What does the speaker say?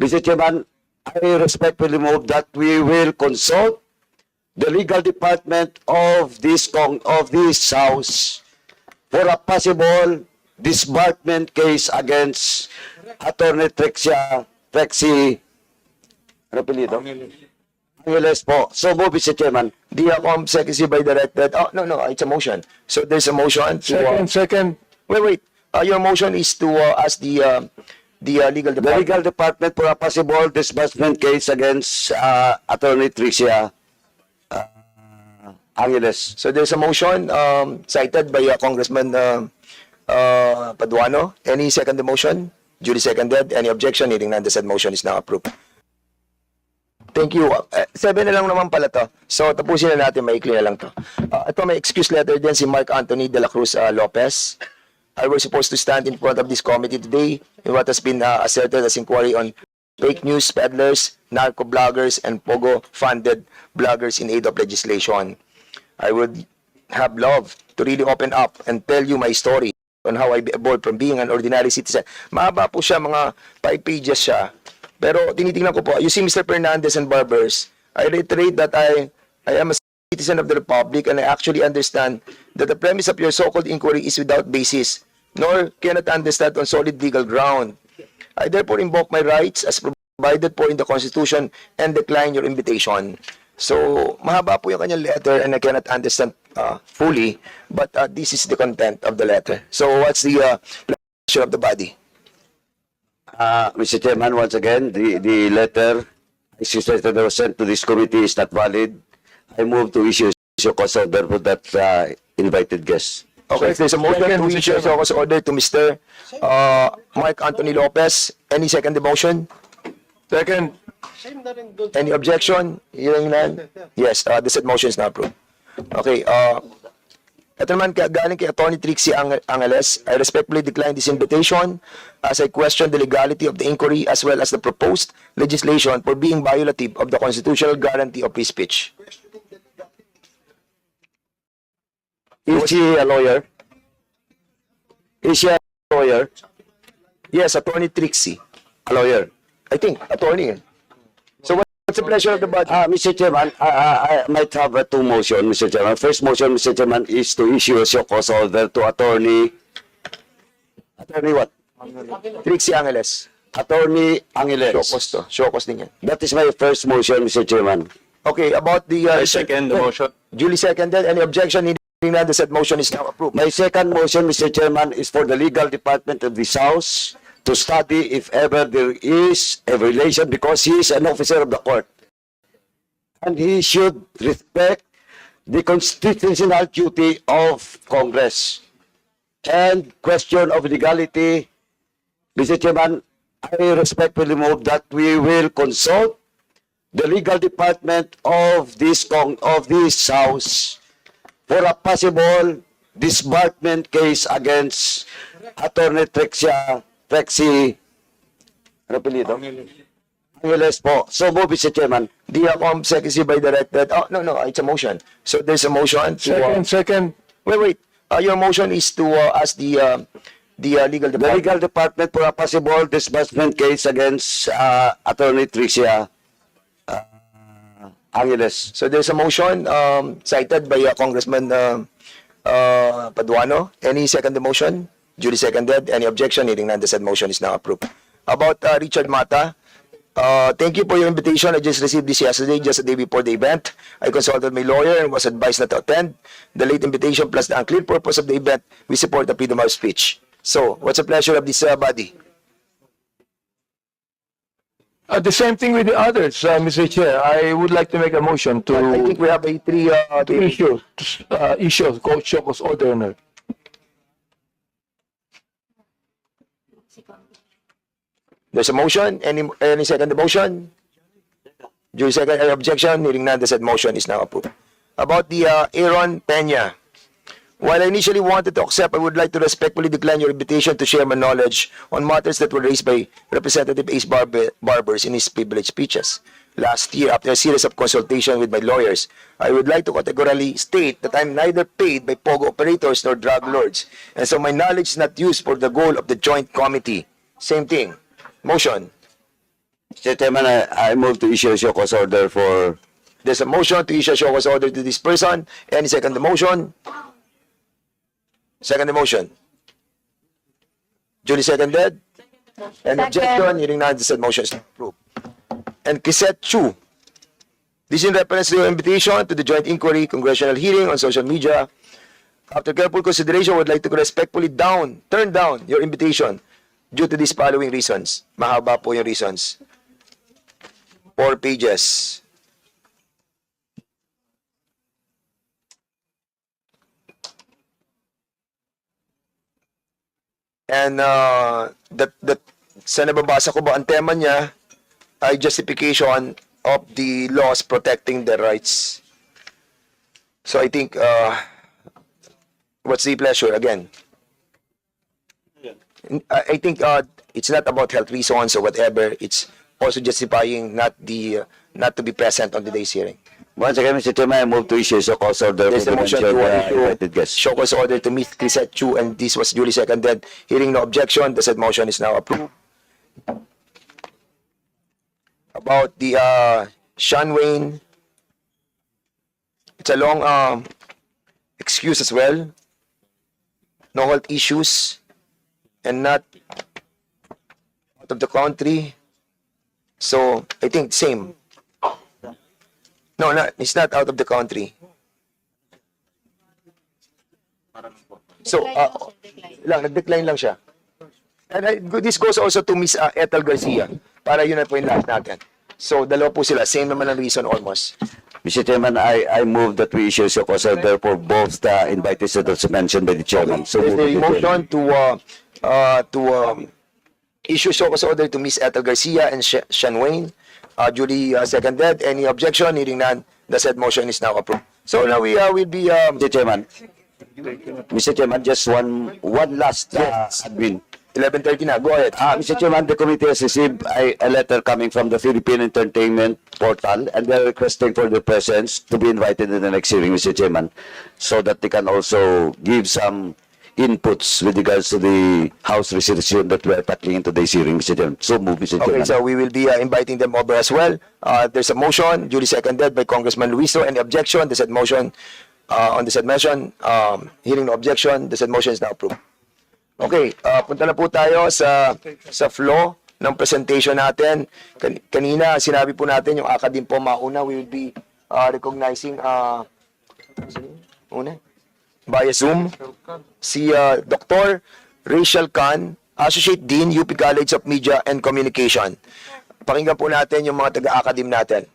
Mr. Chairman, I respectfully move that we will consult the legal department of this House for a possible disbarment case against Attorney Trexie, ano apelyido? Angeles po. So move, Mr. Chairman. The COMSEC is hereby directed. Oh, no, it's a motion. So there's a motion to... Second. Wait. Your motion is to ask the legal The department. legal department for a possible disbursement case against Attorney Tricia Angeles. So there's a motion cited by Congressman Paduano. Any second the motion? Duly seconded. Any objection? Hearing none, the said motion is now approved. Thank you. 7 na lang naman pala to. So tapusin na natin, maikli na lang to. Ito may excuse letter din si Mark Anthony de la Cruz Lopez. I was supposed to stand in front of this committee today in what has been asserted as inquiry on fake news peddlers, narco bloggers, and Pogo-funded bloggers in aid of legislation. I would have loved to really open up and tell you my story on how I evolved from being an ordinary citizen. Mahaba po siya, mga 5 pages siya. Pero tinitingnan ko po, you see Mr. Fernandez and Barbers, I reiterate that I am a citizen of the Republic and I actually understand that the premise of your so-called inquiry is without basis, nor cannot understand on solid legal ground. I therefore invoke my rights as provided for in the Constitution and decline your invitation. So, mahaba po yung kanyang letter and I cannot understand fully, but this is the content of the letter. So, what's the pleasure of the body? Mr. Chairman, once again, the letter that was sent to this committee is not valid. I move to issue cause order for that invited guest. Okay, there's a motion to issue a cause order to Mr. Mark Anthony Lopez. Any second the motion? Second. Any objection? Hearing none? Yes, the said motion is now approved. Okay, ito naman galing kay Attorney Trixie Angeles. I respectfully decline this invitation as I question the legality of the inquiry as well as the proposed legislation for being violative of the constitutional guarantee of free speech. Is she a lawyer? Is she a lawyer? Yes, Attorney Trixie. A lawyer. I think, attorney. So what's the pleasure of the body? Mr. Chairman, I might have two motions, Mr. Chairman. First motion, Mr. Chairman, is to issue a show cause order to Attorney what? Trixie Angeles. Attorney Angeles. Show cause din yan. That is my first motion, Mr. Chairman. Okay, about the... Second the motion. Duly seconded. Any objection? Hearing none, the said motion is now approved. My second motion, Mr. Chairman, is for the legal department of this House to study if ever there is a violation because he is an officer of the court. And he should respect the constitutional duty of Congress. And question of legality, Mr. Chairman, I respectfully move that we will consult the legal department of this House for a possible disbarment case against Attorney Trexie, ano apelyido? Angeles po. So move, Mr. Chairman. The COMSEC is hereby directed. Oh, no, it's a motion. So there's a motion to... Second. Wait. Your motion is to ask the legal The department. legal department for a possible disbursement case against Attorney Tricia Angeles. So there's a motion cited by Congressman Paduano. Any second the motion? Duly seconded. Any objection? Hearing none, the said motion is now approved. About Richard Mata, thank you for your invitation. I just received this yesterday, just a day before the event. I consulted my lawyer and was advised not to attend. The late invitation plus the unclear purpose of the event, we support the freedom of speech. So, what's the pleasure of this body? The same thing with the others, Mr. Chair. I would like to make a motion to I think we have a issue show cause order on her. There's a motion. Any second the motion? Duly second. Any objection? Hearing none, the said motion is now approved. About the Aaron Peña. While I initially wanted to accept, I would like to respectfully decline your invitation to share my knowledge on matters that were raised by Representative Ace Barbers in his privilege speeches. Last year, after a series of consultation with my lawyers, I would like to categorically state that I'm neither paid by Pogo operators nor drug lords, and so my knowledge is not used for the goal of the joint committee. Same thing. Motion. Mr. Chairman, I move to issue a show cause order for There's a motion to issue a show cause order to this person. Any second the motion? Second the motion. Duly seconded. Any objection? Hearing none, the said motion is approved. And Kisette Chu. This in reference to your invitation to the joint inquiry congressional hearing on social media. After careful consideration, I would like to respectfully turn down your invitation due to these following reasons. Mahaba po yung reasons. 4 pages. And sa nababasa ko ba, ang tema niya ay justification of the laws protecting their rights. So I think, what's the pleasure again? I think it's not about health reasons or whatever. It's also justifying not to be present on today's hearing. once again, Mr. Chairman, I move to issue a show cause order There's for a the motion mentioned to invited guests. show cause order to Ms. Chrisette Chu, and this was duly seconded. Hearing no objection, the said motion is now approved. About the Sean Wayne, it's a long excuse as well. No health issues and not out of the country. So I think same. No, it's not out of the country. So, nag-decline lang siya. And this goes also to Miss Ethel Garcia, para yun na po yung last natin. So, dalawa po sila. Same naman ang reason almost. Mr. Chairman, I move that we issue a show cause order for both the invitees that was mentioned by the chairman. So There's a moved, Mr. Chairman. motion to issue show cause order to Miss Ethel Garcia and Sean Wayne. Duly seconded. Any objection? Hearing none, the said motion is now approved. So now we will be Mr. Chairman, just one last admin. 11:30 na. Go ahead. Mr. Chairman, the committee has received a letter coming from the Philippine Entertainment Portal, and they're requesting for the presence to be invited in the next hearing, Mr. Chairman, so that they can also give some inputs with regards to the House resolution that we're tackling in today's hearing, Mr. Chairman. So move, Mr. Okay, Chairman. so we will be inviting them over as well. There's a motion duly seconded by Congressman Luiso. Any objection? The said motion on the said motion. Hearing no objection, the said motion is now approved. Okay, punta na po tayo sa flow ng presentation natin. Kanina, sinabi po natin yung academe po mauna. We will be recognizing via Zoom si Dr. Rachel Khan, Associate Dean, UP College of Media and Communication. Pakinggan po natin yung mga taga-academe natin.